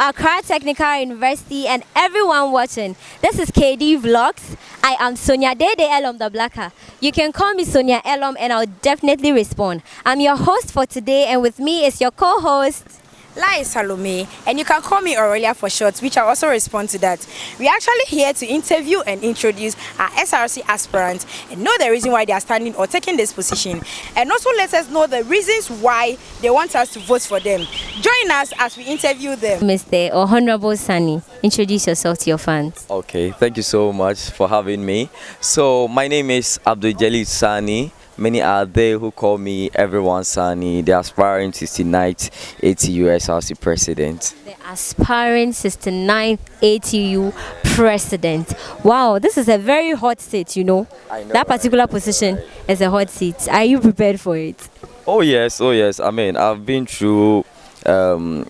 Accra Technical University and everyone watching. This is Kdvlogs. I am Sonia Dede Elom the Blacker. You can call me Sonia Elom and I'll definitely respond. I'm your host for today and with me is your co-host 𝐊𝐃-𝐕𝐋𝐎𝐆𝐒, and you can call me Aurelia for short, which I'll also respond to that. We're actually here to interview and introduce our SRC aspirants and know the reason why they are standing or taking this position, and also let us know the reasons why they want us to vote for them. Join us as we interview them. Mr. or Honorable Sani, introduce yourself to your fans. Okay, thank you so much for having me. So my name is Atu Src. Many are there who call me Everyone Sani, the aspiring 69th ATU SRC president. The aspiring 69th ATU president. Wow, this is a very hot seat, you know. I know, that particular position is a hot seat. Are you prepared for it? Oh yes. I mean, I've been through a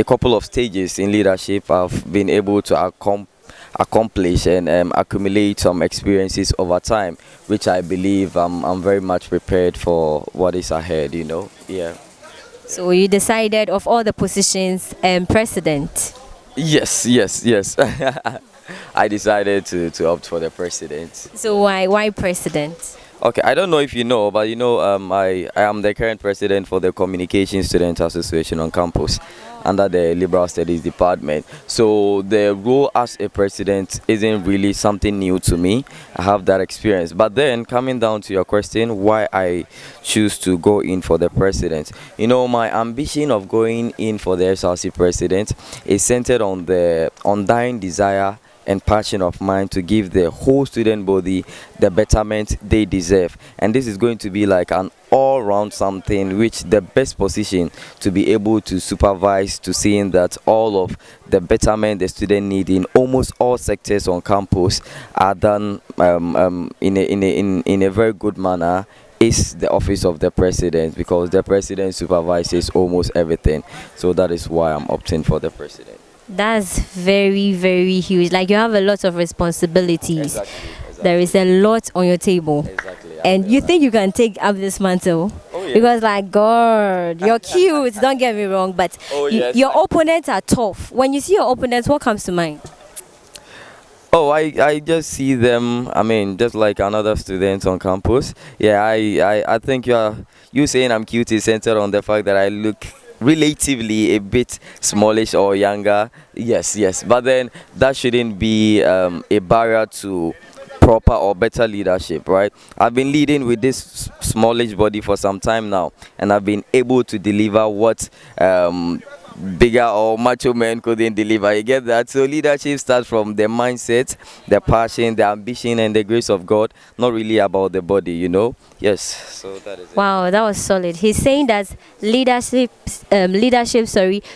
couple of stages in leadership. I've been able to accomplish and accumulate some experiences over time, which I believe I'm very much prepared for what is ahead, you know. Yeah. So you decided of all the positions, president? Yes. I decided to opt for the president. So why president? Okay, I don't know if you know, but you know, I am the current president for the Communication Student Association on campus under the Liberal Studies Department. So the role as a president isn't really something new to me. I have that experience. But then coming down to your question, why I choose to go in for the president. You know, my ambition of going in for the SRC president is centered on the undying desire and passion of mine to give the whole student body the betterment they deserve, and this is going to be like an all-round something which the best position to be able to supervise to seeing that all of the betterment the student need in almost all sectors on campus are done in a very good manner is the office of the president, because the president supervises almost everything. So that is why I'm opting for the president. That's very, very huge. Like, you have a lot of responsibilities. Exactly. There is a lot on your table. Exactly. And you think you can take up this mantle? Oh, yeah. Because, like, God, you're cute, don't get me wrong, but your opponents are tough. When you see your opponents, what comes to mind? Oh, I just see them, I mean, just like another student on campus. Yeah, I think you saying I'm cute is centered on the fact that I look relatively a bit smallish or younger. Yes, but then that shouldn't be a barrier to proper or better leadership, right? I've been leading with this smallish body for some time now, and I've been able to deliver what bigger or macho men couldn't deliver. You get that? So leadership starts from the mindset, the passion, the ambition, and the grace of God, not really about the body, you know. Yes, so that is it. Wow, that was solid. He's saying that leadership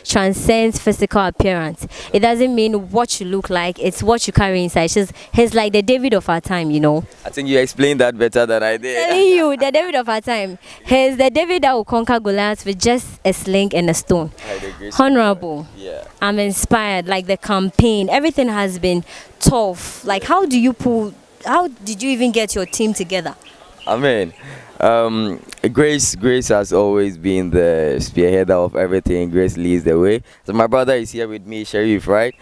transcends physical appearance. It doesn't mean what you look like, it's what you carry inside. He's like the David of our time, you know. I think you explained that better than I did. Telling you, the David of our time. He's the David that will conquer Goliath with just a sling and a stone. Honorable, yeah. I'm inspired. Like, the campaign, everything has been tough. Like, how did you even get your team together? I mean, Grace has always been the spearheader of everything. Grace leads the way. So my brother is here with me, Sheriff, right?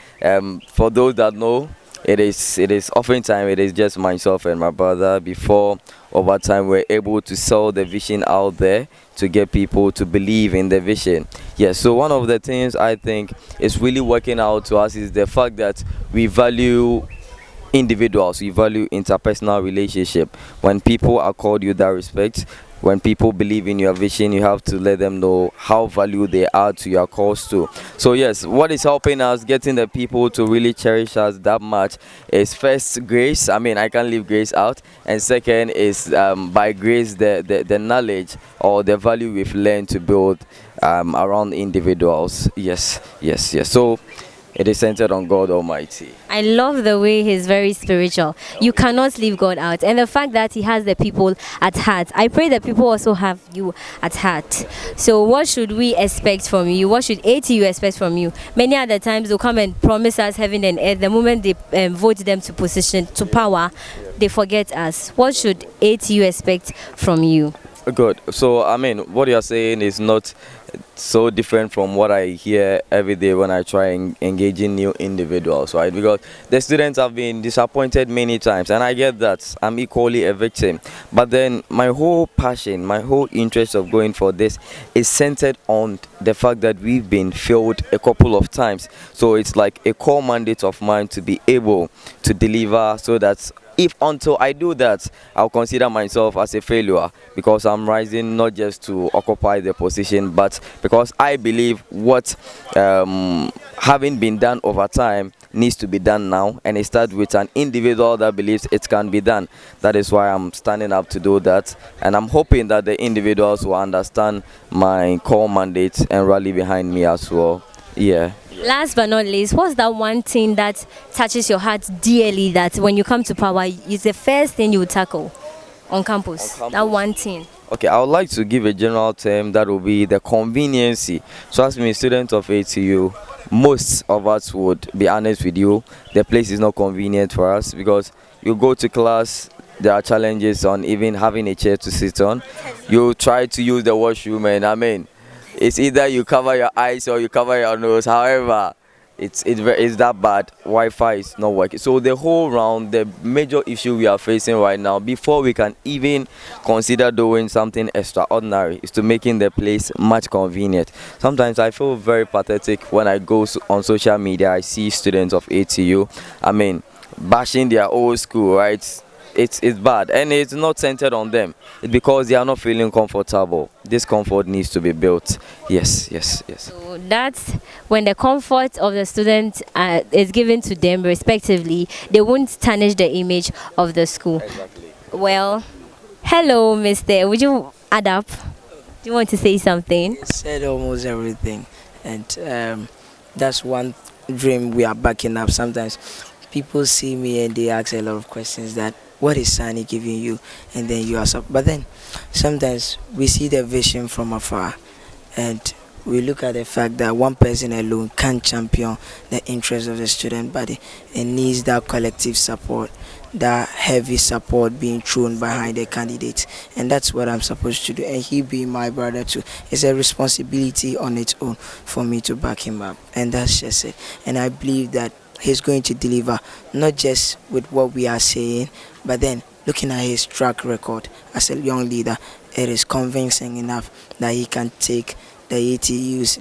For those that know, it is oftentimes it is just myself and my brother. Before, over time, we're able to sell the vision out there to get people to believe in the vision. Yes, so one of the things I think is really working out to us is the fact that we value individuals, we value interpersonal relationship. When people accord you that respect, when people believe in your vision, you have to let them know how valued they are to your cause too. So yes, what is helping us getting the people to really cherish us that much is first grace. I mean, I can't leave grace out. And second is by grace the knowledge or the value we've learned to build around individuals. Yes. So it is centered on God Almighty. I love the way he's very spiritual. You cannot leave God out. And the fact that he has the people at heart. I pray that people also have you at heart. So what should we expect from you? What should ATU expect from you? Many other times they'll come and promise us heaven and earth. The moment they vote them to position, to power, they forget us. What should ATU expect from you? Good. So, I mean, what you're saying is not so different from what I hear every day when I try and engaging new individuals, right? Because the students have been disappointed many times, and I get that. I'm equally a victim. But then my whole passion, my whole interest of going for this is centered on the fact that we've been failed a couple of times. So it's like a core mandate of mine to be able to deliver, so that if until I do that, I'll consider myself as a failure, because I'm rising not just to occupy the position, but because I believe what having been done over time needs to be done now, and it starts with an individual that believes it can be done. That is why I'm standing up to do that, and I'm hoping that the individuals will understand my core mandate and rally behind me as well. Yeah. Last but not least, what's that one thing that touches your heart dearly, that when you come to power, is the first thing you would tackle on campus? That one thing. Okay, I would like to give a general term that will be the conveniency. So as me, student of ATU, most of us would be honest with you, the place is not convenient for us, because you go to class, there are challenges on even having a chair to sit on. You try to use the washroom, and I mean, it's either you cover your eyes or you cover your nose. However, it's that bad. Wi-Fi is not working. So the whole round, the major issue we are facing right now, before we can even consider doing something extraordinary, is to making the place much convenient. Sometimes I feel very pathetic when I go on social media. I see students of ATU, I mean, bashing their old school, right? It's bad, and it's not centered on them. It's because they are not feeling comfortable. This comfort needs to be built. Yes. So that's when the comfort of the student is given to them respectively, they won't tarnish the image of the school. Exactly. Well, hello, Mr. Would you add up? Do you want to say something? Said almost everything, and that's one dream we are backing up. Sometimes people see me and they ask a lot of questions that, what is Sani giving you? And then you ask, but then sometimes we see the vision from afar, and we look at the fact that one person alone can't champion the interests of the student body. It needs that collective support, that heavy support being thrown behind the candidate, and that's what I'm supposed to do. And he being my brother too, it's a responsibility on its own for me to back him up, and that's just it. And I believe that he's going to deliver, not just with what we are saying, but then looking at his track record as a young leader, it is convincing enough that he can take the ATU's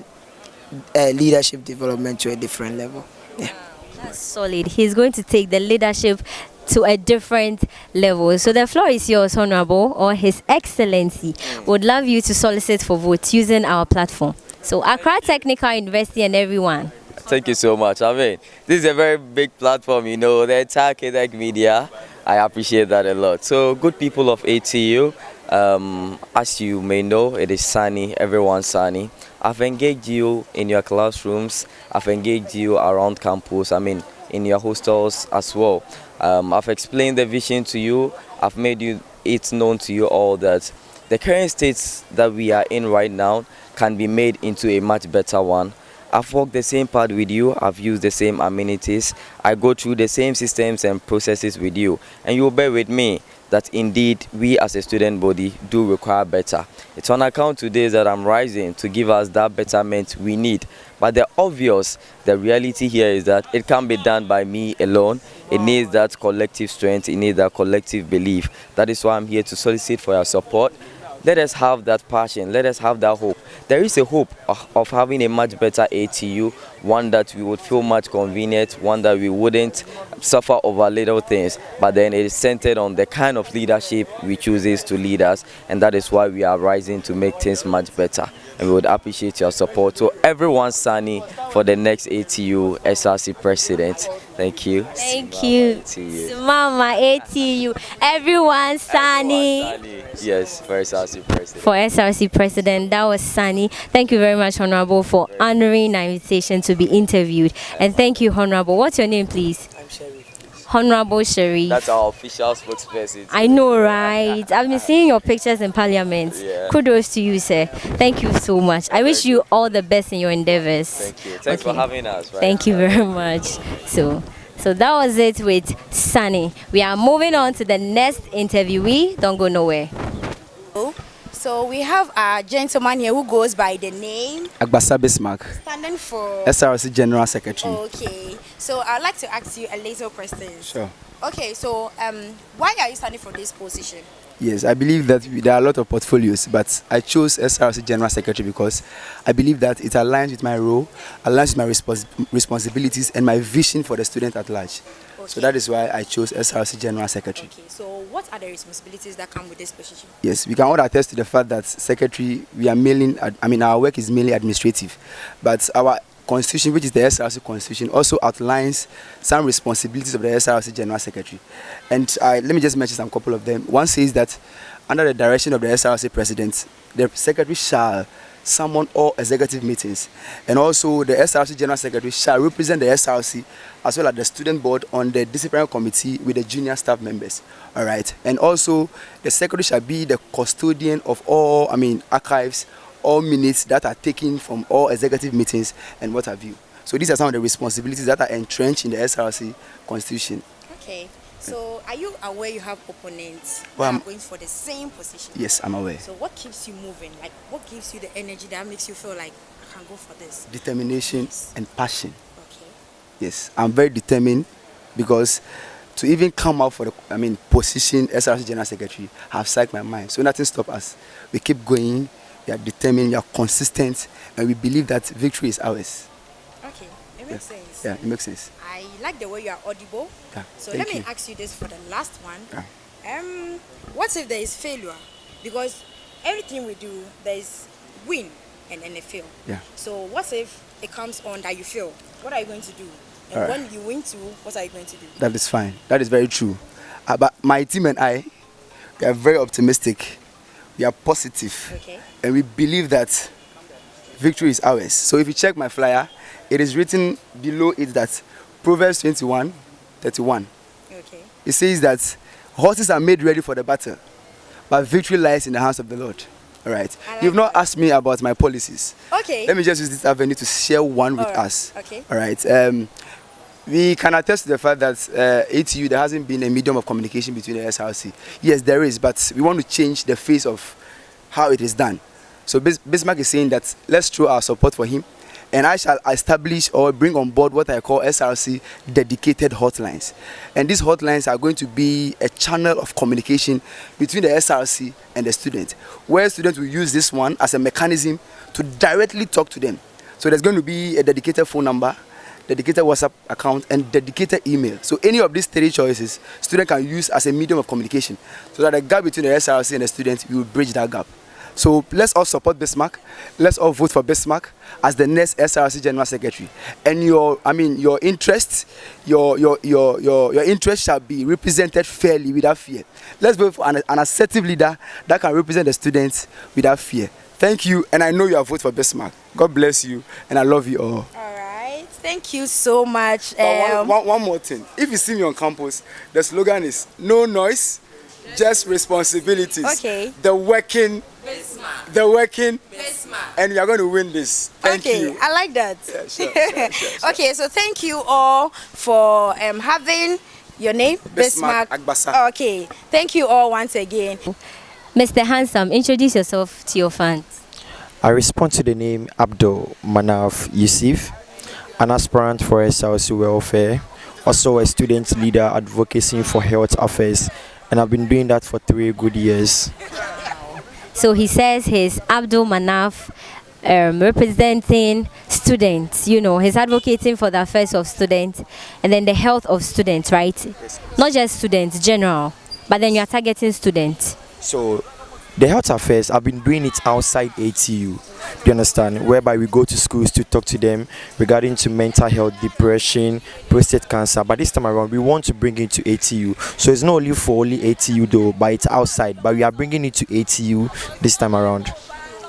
leadership development to a different level. Yeah. That's solid. He's going to take the leadership to a different level. So the floor is yours, Honorable, or His Excellency. Would love you to solicit for votes using our platform. So Accra Technical University and everyone. Thank you so much. I mean, this is a very big platform, you know, the entire 𝐃-𝐕𝐋𝐻 media. I appreciate that a lot. So, good people of ATU, as you may know, it is Sani, everyone's Sani. I've engaged you in your classrooms, I've engaged you around campus, I mean, in your hostels as well. I've explained the vision to you, I've made it known to you all that the current states that we are in right now can be made into a much better one. I've walked the same path with you, I've used the same amenities, I go through the same systems and processes with you, and you'll bear with me that indeed we as a student body do require better. It's on account today that I'm rising to give us that betterment we need. But the reality here is that it can't be done by me alone. It needs that collective strength, it needs that collective belief. That is why I'm here to solicit for your support. Let us have that passion, let us have that hope. There is a hope of having a much better ATU, one that we would feel much convenient, one that we wouldn't suffer over little things, but then it is centered on the kind of leadership we chooses to lead us, and that is why we are rising to make things much better. And we would appreciate your support. So everyone, Sani, for the next ATU SRC president. Thank you. Thank you. Mama ATU. Everyone, Sani. Yes, for SRC president. For SRC president, that was Sani. Thank you very much, Honorable, for honoring our invitation to be interviewed. And thank you, Honorable. What's your name, please? I'm Sharif. Honorable Sharif. That's our official spokesperson. I know, right? I've been seeing your pictures in Parliament. Yeah. Kudos to you, sir. Thank you so much. I wish you all the best in your endeavors. Thank you. Thanks for having us. Right? Thank you very much. So that was it with Sani. We are moving on to the next interviewee. Don't go nowhere. So we have a gentleman here who goes by the name 𝐊𝐃-𝐕𝐋𝐎𝐆𝐒 standing for SRC General Secretary. Okay. So I'd like to ask you a little question. Sure. Okay, so why are you standing for this position? Yes, I believe that there are a lot of portfolios, but I chose SRC General Secretary because I believe that it aligns with my role, aligns with my responsibilities and my vision for the student at large. Okay. So that is why I chose SRC General Secretary. Okay, so what are the responsibilities that come with this position? Yes, we can all attest to the fact that Secretary, our work is mainly administrative, but our Constitution, which is the SRC Constitution, also outlines some responsibilities of the SRC General Secretary. And let me just mention some couple of them. One says that under the direction of the SRC President, the Secretary shall summon all executive meetings. And also the SRC General Secretary shall represent the SRC as well as the student board on the disciplinary committee with the junior staff members. All right. And also the Secretary shall be the custodian of all, archives, all minutes that are taken from all executive meetings and what have you. So these are some of the responsibilities that are entrenched in the SRC Constitution. Okay. So are you aware you have opponents who are going for the same position? Yes, I'm aware. So what keeps you moving? Like what gives you the energy that makes you feel like I can go for this? Determination and passion. Okay. Yes, I'm very determined because to even come out for the position SRC General Secretary, I have set my mind. So nothing stops us. We keep going. We are determined, we are consistent, and we believe that victory is ours. Okay, it makes sense. Yeah, it makes sense. I like the way you are audible. Yeah, so let me ask you this for the last one. Yeah. What if there is failure? Because everything we do, there is win and then a fail. Yeah. So what if it comes on that you fail? What are you going to do? And when you win too, what are you going to do? That is fine. That is very true. But my team and I, we are very optimistic. We are positive. Okay. And we believe that victory is ours. So if you check my flyer, it is written below it that Proverbs 21:31. Okay. It says that horses are made ready for the battle, but victory lies in the hands of the Lord. All right. You've not asked me about my policies. Okay. Let me just use this avenue to share one with us. Okay. All right. We can attest to the fact that ATU, there hasn't been a medium of communication between the SRC. Yes, there is, but we want to change the face of how it is done. So Bismarck is saying that let's show our support for him, and I shall establish or bring on board what I call SRC dedicated hotlines. And these hotlines are going to be a channel of communication between the SRC and the student, where students will use this one as a mechanism to directly talk to them. So there's going to be a dedicated phone number, dedicated WhatsApp account, and dedicated email. So any of these three choices, student can use as a medium of communication, so that the gap between the SRC and the student, we will bridge that gap. So let's all support Bismarck. Let's all vote for Bismarck as the next SRC General Secretary. And your interest, your interest shall be represented fairly without fear. Let's vote for an assertive leader that can represent the students without fear. Thank you, and I know you are vote for Bismarck. God bless you, and I love you all. Thank you so much. One more thing. If you see me on campus, the slogan is no noise, just responsibilities. Okay. The working Bismarck. And you are going to win this. Thank you. Okay, I like that. Yeah, sure. Okay, so thank you all for having your name, Bismarck. 𝐊𝐃-𝐕𝐋𝐎𝐆𝐒. Okay, thank you all once again. Mr. Handsome, introduce yourself to your fans. I respond to the name Abdul Manaf Yusuf, an aspirant for SRC welfare, also a student leader advocating for health affairs, and I've been doing that for 3 good years. So he says he's Abdul Manaf, representing students. You know, he's advocating for the affairs of students and then the health of students, right? Not just students, general, but then you're targeting students. So the health affairs, I've been doing it outside ATU, do you understand, whereby we go to schools to talk to them regarding to mental health, depression, prostate cancer. But this time around, we want to bring it to ATU. So it's not only for only ATU though, but it's outside. But we are bringing it to ATU this time around.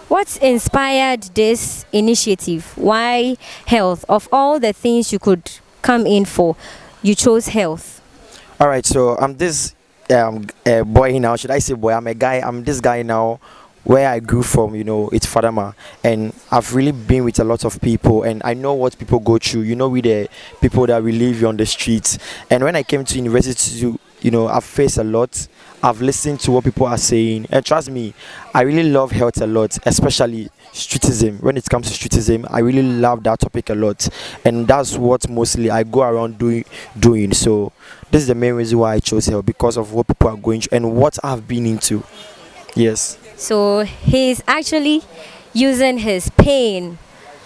What inspired this initiative? Why health? Of all the things you could come in for, you chose health. All right, so I'm this boy now. Should I say boy? I'm a guy. I'm this guy now. Where I grew from, you know, it's Fadama, and I've really been with a lot of people, and I know what people go through. You know, with the people that we live on the streets. And when I came to university I've faced a lot. I've listened to what people are saying, and trust me, I really love health a lot, especially streetism. When it comes to streetism, I really love that topic a lot, and that's what mostly I go around doing. So this is the main reason why I chose health, because of what people are going through and what I've been into. Yes. So he's actually using his pain.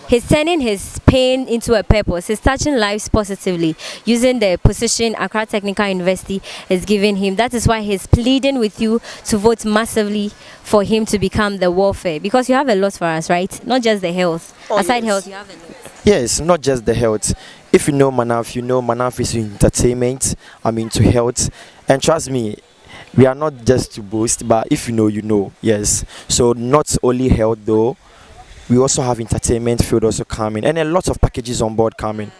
He's turning his pain into a purpose. He's touching lives positively using the position Accra Technical University is giving him. That is why he's pleading with you to vote massively for him to become the 𝐊𝐃, because you have a lot for us, right? Not just the health. Aside health, you have a lot. Yes, not just the health. If you know Manaf, you know Manaf is entertainment. To health. And trust me, we are not just to boast, but if you know, you know. Yes. So not only health though, we also have entertainment field also coming, and a lot of packages on board coming.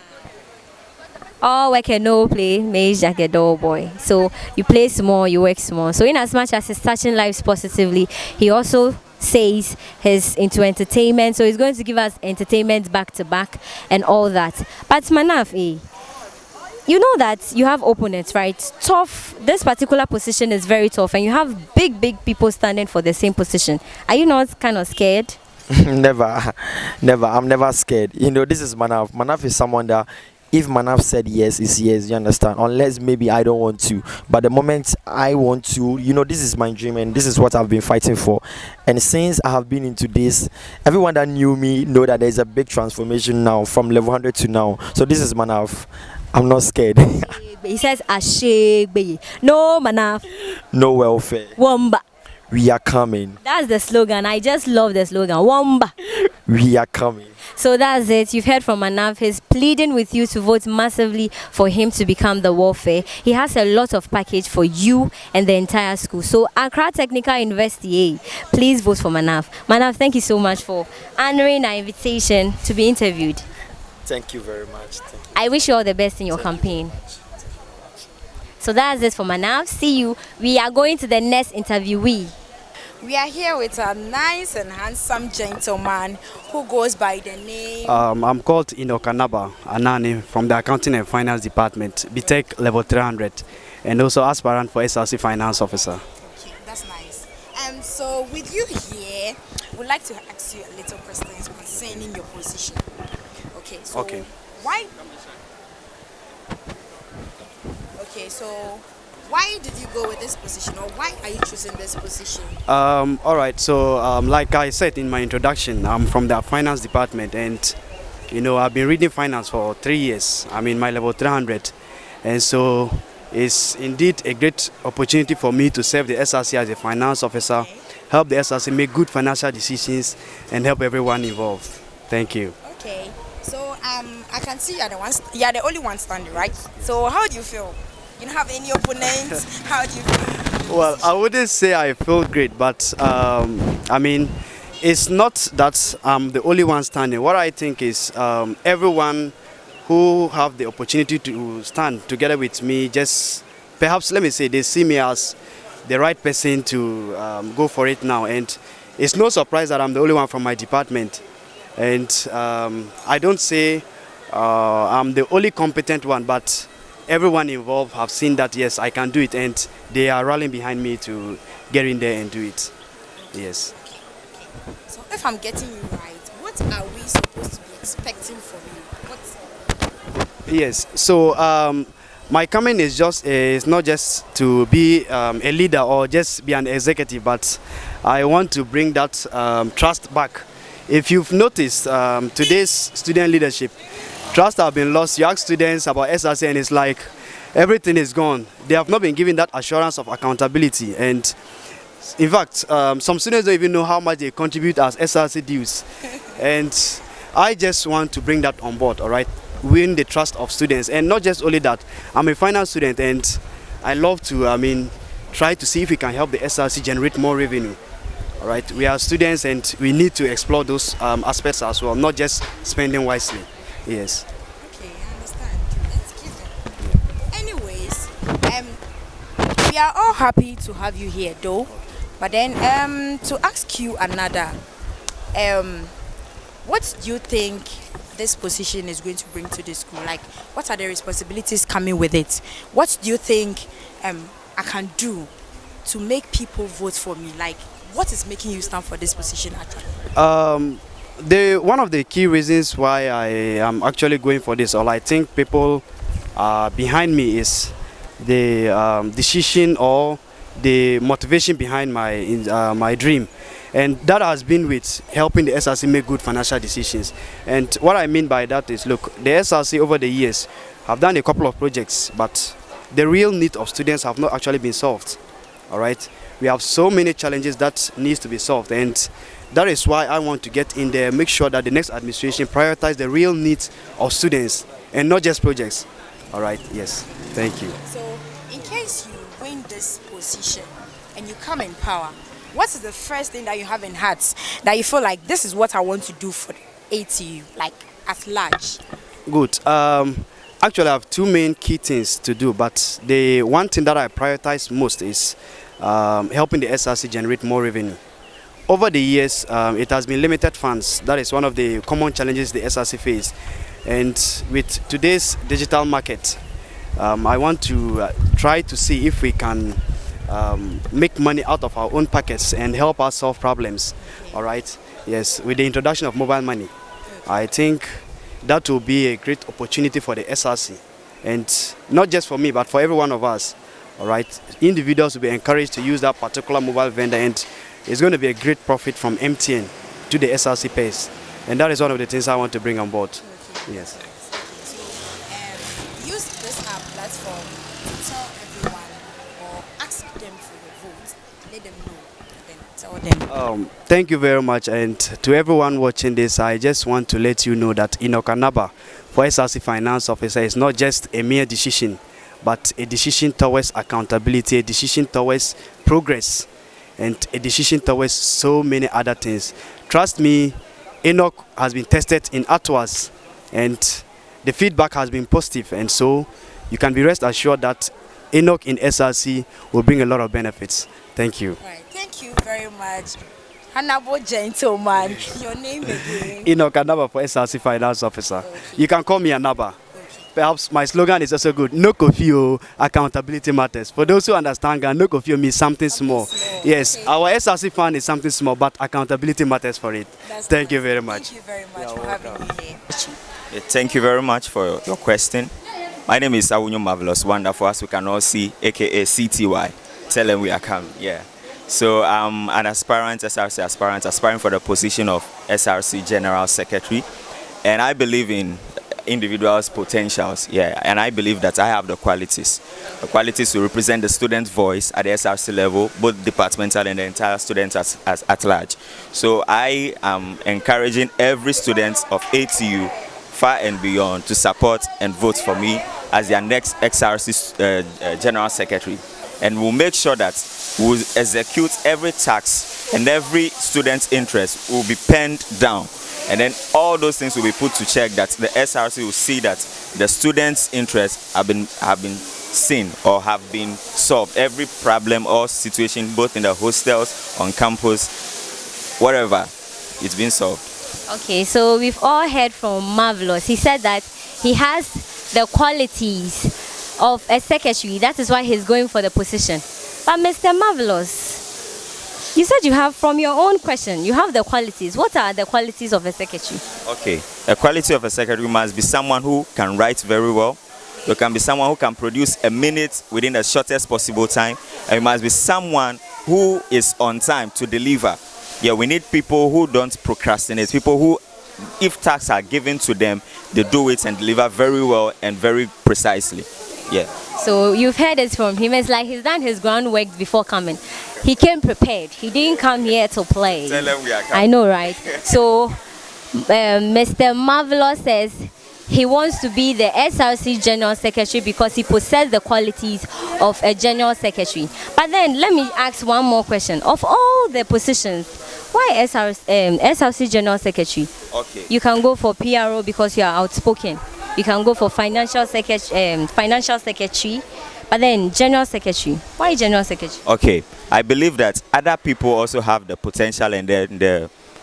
All work and no play makes Jack a dull boy. So you play small, you work small. So in as much as he's touching lives positively, he also says he's into entertainment. So he's going to give us entertainment back to back and all that. But Manaf, you know that you have opponents, right? Tough. This particular position is very tough, and you have big people standing for the same position. Are you not kind of scared? Never. I'm never scared. This is Manaf. Manaf is someone that if Manaf said yes, it's yes, you understand? Unless maybe I don't want to. But the moment I want to, this is my dream and this is what I've been fighting for. And since I have been into this, everyone that knew me know that there's a big transformation now from level 100 to now. So this is Manaf. I'm not scared. He says, Ashegbe. No Manaf. No welfare. Wamba. We are coming. That's the slogan. I just love the slogan. Wamba. We are coming. So that's it. You've heard from Manaf. He's pleading with you to vote massively for him to become the 𝐊𝐃. He has a lot of package for you and the entire school. So Accra Technical University, please vote for Manaf. Manaf, thank you so much for honoring our invitation to be interviewed. Thank you very much. Thank you. I wish you all the best in your campaign. So that's it for Manaf. See you. We are going to the next interviewee. We are here with a nice and handsome gentleman who goes by the name... I'm called Inokanaba Anani from the Accounting and Finance Department, 𝐕𝐃 level 300, and also aspirant for 𝐿𝐶 Finance Officer. Okay, that's nice. So with you here, we'd like to ask you a little questions concerning your position. Okay, so why... Okay, so why did you go with this position, or why are you choosing this position? All right, so like I said in my introduction, I'm from the finance department, and I've been reading finance for 3 years. I'm in my level 300, and so it's indeed a great opportunity for me to serve the 𝐿𝐶 as a finance officer, help the 𝐿𝐶 make good financial decisions, and help everyone involved. Thank you. Okay, so I can see you are the only one standing, right? So how do you feel? You don't have any opponents? How do you feel? Well, I wouldn't say I feel great, but it's not that I'm the only one standing. What I think is everyone who have the opportunity to stand together with me, just perhaps, let me say, they see me as the right person to go for it now. And it's no surprise that I'm the only one from my department. And I don't say I'm the only competent one, but everyone involved have seen that, yes, I can do it, and they are rallying behind me to get in there and do it. Yes. Okay. So if I'm getting you right, what are we supposed to be expecting from you? Yes. So my coming is not just to be a leader or just be an executive, but I want to bring that trust back. If you've noticed today's student leadership, trust have been lost. You ask students about 𝐿𝐶 and it's like everything is gone. They have not been given that assurance of accountability. And in fact, some students don't even know how much they contribute as 𝐿𝐶 dues. And I just want to bring that on board, all right? Win the trust of students. And not just only that, I'm a finance student and I love to, try to see if we can help the 𝐿𝐶 generate more revenue. All right, we are students and we need to explore those aspects as well, not just spending wisely. Yes. Okay, I understand. Let's keep it. Anyways, we are all happy to have you here, though. But then, to ask you another, what do you think this position is going to bring to the school? Like, what are the responsibilities coming with it? What do you think I can do to make people vote for me? Like, what is making you stand for this position actually? One of the key reasons why I am actually going for this, or I think people behind me, is the decision or the motivation behind my dream. And that has been with helping the SRC make good financial decisions. And what I mean by that is, look, the SRC over the years have done a couple of projects, but the real need of students have not actually been solved. All right, we have so many challenges that needs to be solved, and that is why I want to get in there, make sure that the next administration prioritize the real needs of students and not just projects. All right, yes, thank you. So, in case you win this position and you come in power, what is the first thing that you have in heart that you feel like this is what I want to do for ATU, like at large? Good. Actually, I have two main key things to do, but the one thing that I prioritize most is helping the SRC generate more revenue. Over the years, it has been limited funds. That is one of the common challenges the SRC face. And with today's digital market, I want to try to see if we can make money out of our own pockets and help us solve problems. All right. Yes, with the introduction of mobile money, I think that will be a great opportunity for the SRC, and not just for me, but for every one of us. All right, individuals will be encouraged to use that particular mobile vendor, and it's going to be a great profit from MTN to the SRC pays, and that is one of the things I want to bring on board. Okay. Yes. So, use this app platform to tell everyone or ask them for the vote. Let them know. Tell them. Thank you very much, and to everyone watching this, I just want to let you know that 𝐊𝐃 Kanaba for SRC Finance Officer is not just a mere decision, but a decision towards accountability, a decision towards progress, and a decision towards so many other things. Trust me, 𝐊𝐃 has been tested in Atu, and the feedback has been positive, and so you can be rest assured that 𝐊𝐃 in SRC will bring a lot of benefits. Thank you. Right. Thank you very much. Honorable gentleman, your name again? 𝐊𝐃 Kanaba for SRC Finance Officer. Okay. You can call me Anaba. Okay. Perhaps my slogan is also good. No coffee, accountability matters. For those who understand, no coffee means something small. Yes, okay. Our SRC fund is something small, but accountability matters for it. Thank you very much. Thank you very much for having me here. Thank you very much for your question. My name is Awunyo Marvelous Wonderful, as we can all see, aka CTY. Tell them we are coming. Yeah. So I'm an aspirant, SRC aspirant, aspiring for the position of SRC General Secretary, and I believe in individuals' potentials. Yeah, and I believe that I have the qualities to represent the student voice at the SRC level, both departmental and the entire students as at large. So I am encouraging every student of ATU, far and beyond, to support and vote for me as their next SRC General Secretary. And we'll make sure that we'll execute every tax and every student's interest will be penned down. And then all those things will be put to check, that the SRC will see that the students' interests have been seen or have been solved. Every problem or situation, both in the hostels, on campus, whatever, it's been solved. Okay, so we've all heard from Marvelous. He said that he has the qualities of a secretary. That is why he's going for the position. But Mr. Marvelous, you said you have, from your own question, you have the qualities. What are the qualities of a secretary? Okay, a quality of a secretary must be someone who can write very well. You can be someone who can produce a minute within the shortest possible time. And you must be someone who is on time to deliver. Yeah, we need people who don't procrastinate, people who, if tasks are given to them, they do it and deliver very well and very precisely. Yeah. So you've heard it from him. It's like he's done his groundwork before coming. He came prepared. He didn't come here to play. Tell him we are coming. I know, right? So Mr. Marvelous says he wants to be the SRC General Secretary because he possesses the qualities of a General Secretary. But then let me ask one more question. Of all the positions, why SRC General Secretary? Okay. You can go for PRO because you are outspoken. You can go for financial secretary, but then General Secretary. Why General Secretary? Okay, I believe that other people also have the potential and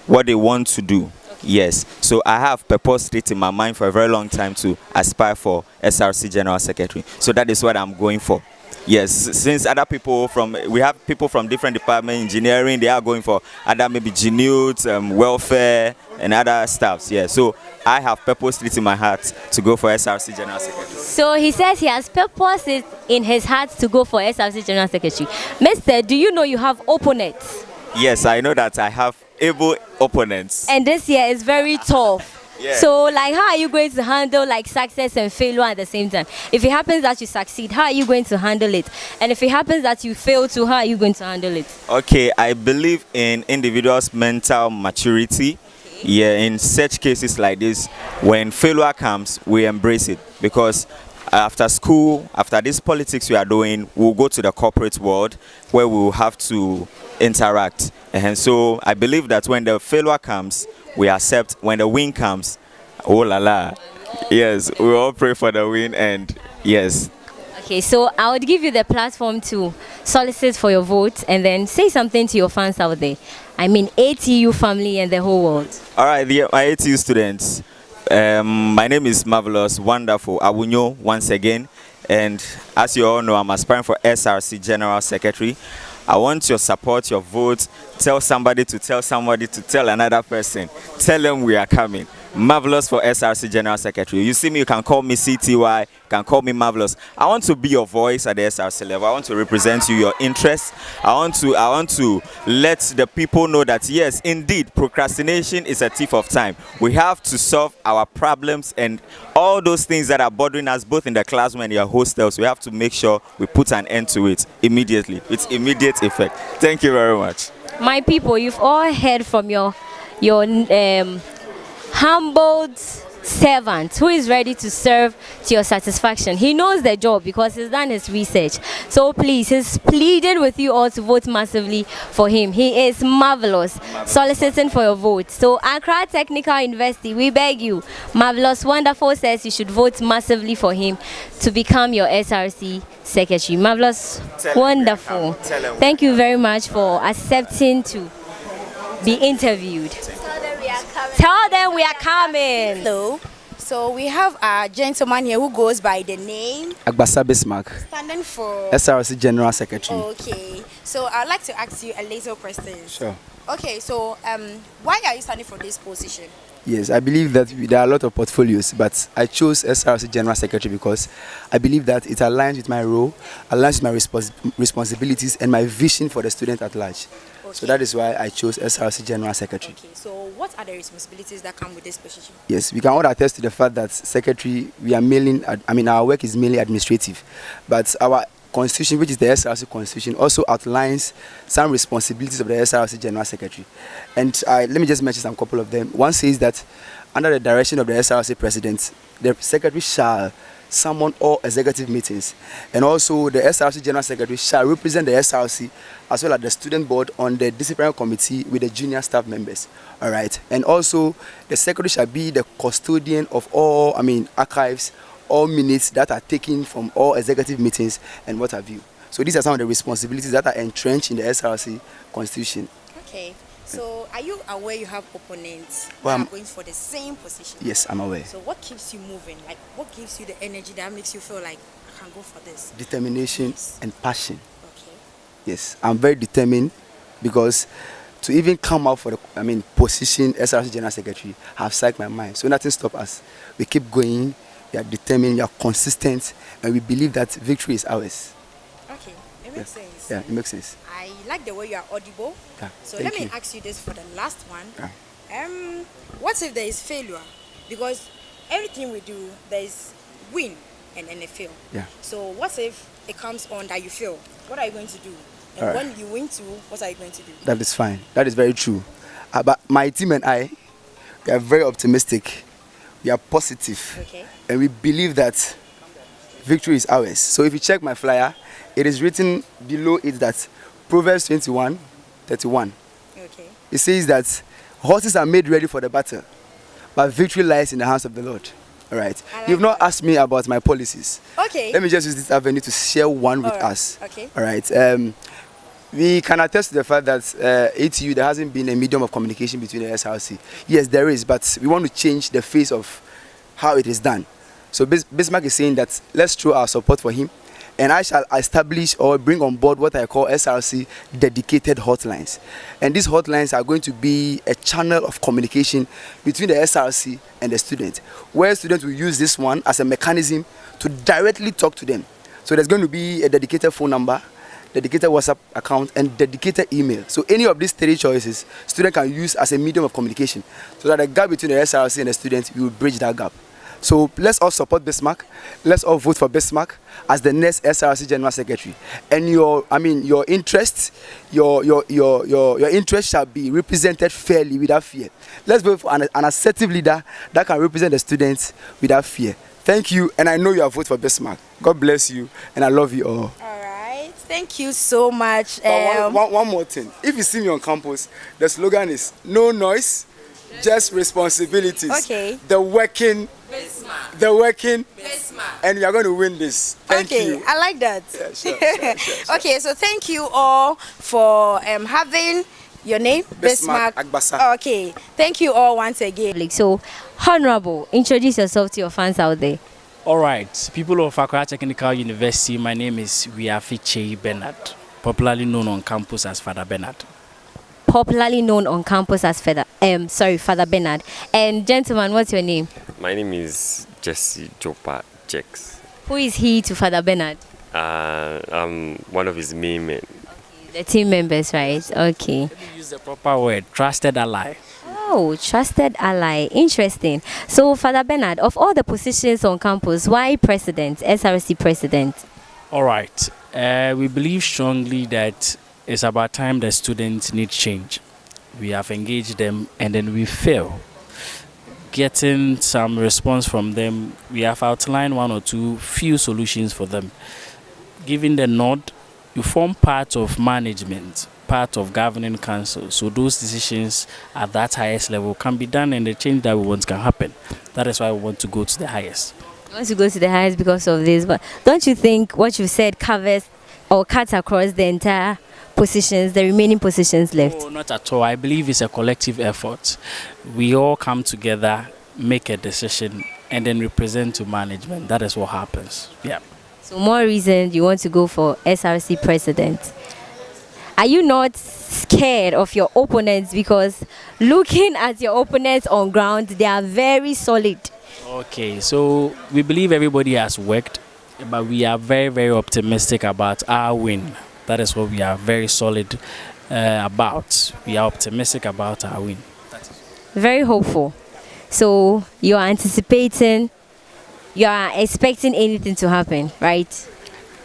what they want to do. Yes. So I have purposed it in my mind for a very long time to aspire for SRC General Secretary. So that is what I'm going for. Yes, since other people we have people from different departments, engineering, they are going for other maybe GNUT, welfare, and other stuffs. Yeah, so I have purposed it in my heart to go for SRC General Secretary. So he says he has purposed it in his heart to go for SRC General Secretary. Mister, do you know you have opponents? Yes, I know that I have able opponents. And this year is very tough. Yeah. So, like, how are you going to handle like success and failure at the same time? If it happens that you succeed, how are you going to handle it? And if it happens that you fail too, how are you going to handle it? Okay, I believe in individuals' mental maturity. Yeah, in such cases like this, when failure comes, we embrace it, because after school, after this politics we are doing, we'll go to the corporate world where we will have to interact. And so I believe that when the failure comes, we accept. When the win comes, oh la la, yes, we all pray for the win. And yes. Okay, so I would give you the platform to solicit for your vote and then say something to your fans out there. I mean, ATU family and the whole world. All right, my ATU students, my name is Marvelous Wonderful Awunyo once again, and as you all know, I'm aspiring for SRC General Secretary. I want your support, your vote. Tell somebody to tell somebody to tell another person. Tell them we are coming. Marvelous for SRC General Secretary. You see me, you can call me CTY, you can call me Marvelous. I want to be your voice at the SRC level. I want to represent you, your interests. I want to let the people know that yes, indeed, procrastination is a thief of time. We have to solve our problems and all those things that are bothering us both in the classroom and your hostels. We have to make sure we put an end to it immediately, with immediate effect. Thank you very much. My people, you've all heard from your humbled servant who is ready to serve to your satisfaction. He knows the job because he's done his research. So please, he's pleaded with you all to vote massively for him. He is marvelous, soliciting for your vote. So Accra Technical University, we beg you, Marvelous Wonderful says you should vote massively for him to become your SRC Secretary. Marvelous Wonderful, thank you very much for accepting to be interviewed. Tell them we are coming. Hello. So we have a gentleman here who goes by the name 𝐊𝐃-𝐕𝐋𝐎𝐆𝐒, standing for SRC General Secretary. Okay. So I'd like to ask you a little question. Sure. Okay. So why are you standing for this position? Yes, I believe that there are a lot of portfolios, but I chose SRC General Secretary because I believe that it aligns with my role, aligns with my responsibilities and my vision for the student at large. Okay. So that is why I chose SRC General Secretary. Okay, so what are the responsibilities that come with this position? Yes, we can all attest to the fact that Secretary, our work is mainly administrative, but our Constitution, which is the SRC Constitution, also outlines some responsibilities of the SRC General Secretary. And let me just mention some couple of them. One says that under the direction of the SRC President, the Secretary shall summon all executive meetings. And also the SRC General Secretary shall represent the SRC as well as the student board on the disciplinary committee with the junior staff members. All right. And also the Secretary shall be the custodian of all, archives, all minutes that are taken from all executive meetings and what have you. So these are some of the responsibilities that are entrenched in the SRC Constitution. Okay. So are you aware you have opponents that are going for the same position? Yes, I'm aware. So what keeps you moving? Like what gives you the energy that makes you feel like I can go for this? Determination and passion. Okay. Yes, I'm very determined because to even come out for the position SRC General Secretary have psyched my mind. So nothing stops us. We keep going. We are determined, we are consistent, and we believe that victory is ours. Okay, it makes sense. Yeah, it makes sense. I like the way you are audible. Yeah, so let me ask you this for the last one. Yeah. What if there is failure? Because everything we do, there is win and a fail. Yeah. So what if it comes on that you fail? What are you going to do? And when you win too, what are you going to do? That is fine. That is very true. But my team and I, we are very optimistic. We are positive. Okay. And we believe that victory is ours. So if you check my flyer, it is written below it that Proverbs 21:31. Okay. It says that horses are made ready for the battle, but victory lies in the hands of the Lord. All right. You've not asked me about my policies. Okay. Let me just use this avenue to share one with us. Okay. All right. We can attest to the fact that ATU, there hasn't been a medium of communication between the SRC. Yes, there is, but we want to change the face of how it is done. So Bismarck is saying that let's show our support for him, and I shall establish or bring on board what I call SRC dedicated hotlines. And these hotlines are going to be a channel of communication between the SRC and the student, where students will use this one as a mechanism to directly talk to them. So there's going to be a dedicated phone number, dedicated WhatsApp account, and dedicated email. So any of these three choices, student can use as a medium of communication, so that the gap between the SRC and the student, we will bridge that gap. So let's all support Bismarck. Let's all vote for Bismarck as the next SRC General Secretary. And your interest shall be represented fairly without fear. Let's vote for an assertive leader that can represent the students without fear. Thank you, and I know you have voted for Bismarck. God bless you, and I love you all. All right, thank you so much. One more thing. If you see me on campus, the slogan is no noise, just responsibilities. Okay. The working, Bismarck. and we are going to win this. Thank you. I like that. Yeah, sure. Okay, so thank you all for having your name, Bismarck Agbasa. Okay, thank you all once again. So, Honorable, introduce yourself to your fans out there. All right, people of Accra Technical University, my name is 𝐊𝐃-𝐕𝐋𝐎𝐵𝐿𝐿, popularly known on campus as Father Bernard. Popularly known on campus as Father Bernard. And gentlemen, what's your name? My name is Jesse Jopa Jex. Who is he to Father Bernard? I'm one of his main men. The team members, right? Okay. Let me use the proper word, trusted ally. Oh, trusted ally. Interesting. So, Father Bernard, of all the positions on campus, why president, SRC president? All right, we believe strongly that it's about time the students need change. We have engaged them and then we fail. Getting some response from them, we have outlined one or two few solutions for them. Giving the nod, you form part of management, part of governing council. So those decisions at that highest level can be done and the change that we want can happen. That is why we want to go to the highest. You want to go to the highest because of this, but don't you think what you said covers or cuts across the entire positions, the remaining positions left? No, not at all. I believe it's a collective effort. We all come together, make a decision, and then represent to management. That is what happens. Yeah. So more reason you want to go for SRC president. Are you not scared of your opponents? Because looking at your opponents on ground, they are very solid. Okay, so we believe everybody has worked, but we are very, very optimistic about our win. That is what we are very solid about. We are optimistic about our win. Very hopeful. So you are anticipating, you are expecting anything to happen, right?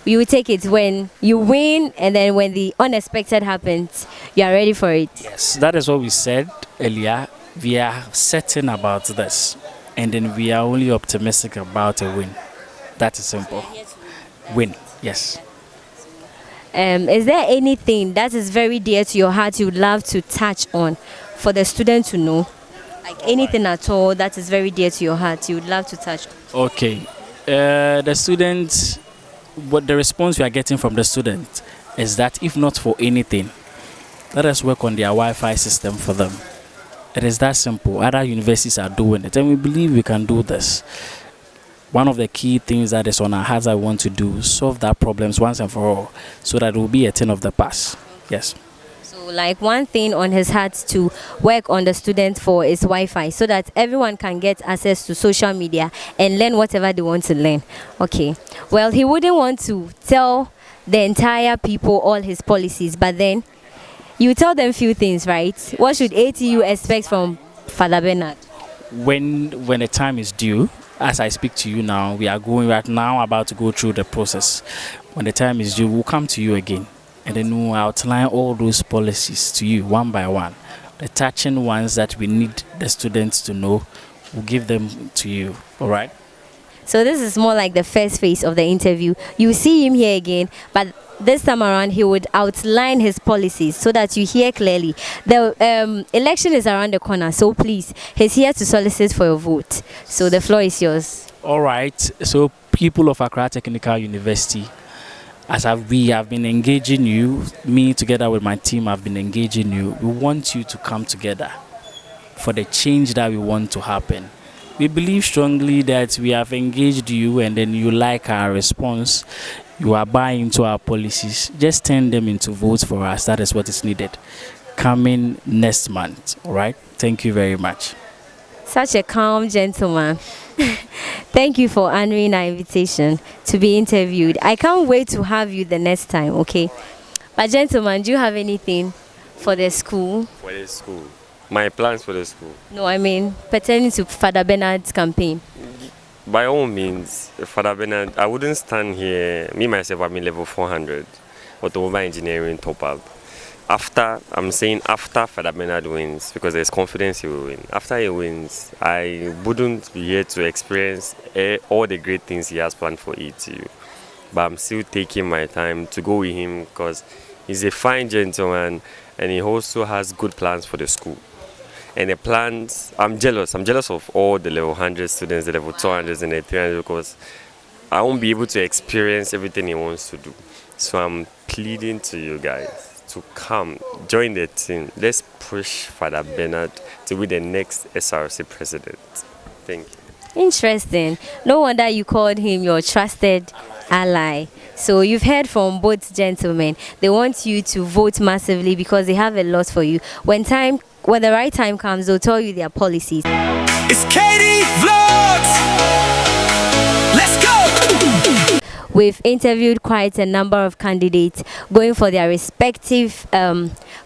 You will take it when you win, and then when the unexpected happens, you are ready for it. Yes, that is what we said earlier. We are certain about this, and then we are only optimistic about a win. That is simple. Win, yes. Is there anything that is very dear to your heart you would love to touch on for the student to know? Like anything at all that is very dear to your heart you would love to touch on? Okay. The students, what the response we are getting from the students is that if not for anything, let us work on their Wi-Fi system for them. It is that simple. Other universities are doing it, and we believe we can do this. One of the key things that is on our hearts I want to do, solve that problems once and for all, so that it will be a thing of the past. Yes. So like one thing on his heart to work on the student for is Wi-Fi, so that everyone can get access to social media and learn whatever they want to learn. Okay. Well, he wouldn't want to tell the entire people all his policies, but then you tell them few things, right? What should ATU expect from Father Bernard? When the time is due, as I speak to you now, we are going right now about to go through the process. When the time is due, we'll come to you again, and then we'll outline all those policies to you one by one. The touching ones that we need the students to know, we'll give them to you. All right? So this is more like the first phase of the interview. You see him here again, but this time around he would outline his policies so that you hear clearly. The election is around the corner, so please, he's here to solicit for your vote. So the floor is yours. All right. So people of Accra Technical University, we have been engaging you, me together with my team have been engaging you, we want you to come together for the change that we want to happen. We believe strongly that we have engaged you and then you like our response, you are buying into our policies, just turn them into votes for us. That is what is needed. Coming next month, all right? Thank you very much. Such a calm gentleman. Thank you for honoring our invitation to be interviewed. I can't wait to have you the next time, okay? But gentlemen, do you have anything for the school? For the school. My plans for the school. No, I mean pertaining to Father Bernard's campaign. By all means, Father Bernard, I wouldn't stand here. Me myself, I'm in level 400, automobile engineering top up. After Father Bernard wins, because there's confidence he will win. After he wins, I wouldn't be here to experience all the great things he has planned for ETU. But I'm still taking my time to go with him because he's a fine gentleman and he also has good plans for the school. And the plans, I'm jealous of all the level 100 students, the level 200s and the 300s because I won't be able to experience everything he wants to do. So I'm pleading to you guys to come, join the team. Let's push Father Bernard to be the next SRC president. Thank you. Interesting. No wonder you called him your trusted ally. So you've heard from both gentlemen. They want you to vote massively because they have a lot for you. When the right time comes, they'll tell you their policies. It's Kdvlogs. Let's go. We've interviewed quite a number of candidates going for their respective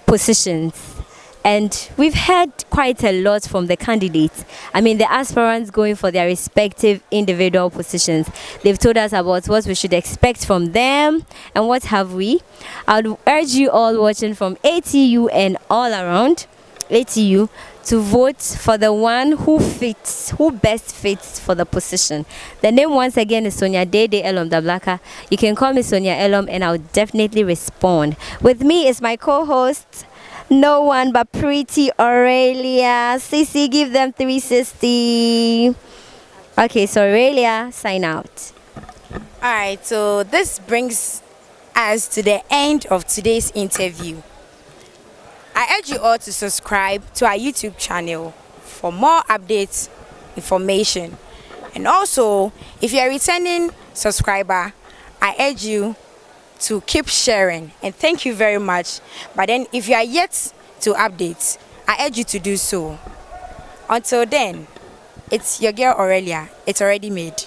positions. And we've heard quite a lot from the candidates. I mean, the aspirants going for their respective individual positions. They've told us about what we should expect from them and what have we. I would urge you all watching from ATU and all around ATU to vote for the one who best fits for the position. The name once again is Sonia Dede Elom Dablaka. You can call me Sonia Elom and I'll definitely respond. With me is my co-host, no one but pretty Aurelia. Cece, give them 360. Okay, so Aurelia, sign out. Alright, so this brings us to the end of today's interview. I urge you all to subscribe to our YouTube channel for more updates, information. And also, if you're a returning subscriber, I urge you to keep sharing. And thank you very much. But then, if you are yet to update, I urge you to do so. Until then, it's your girl Aurelia. It's already made.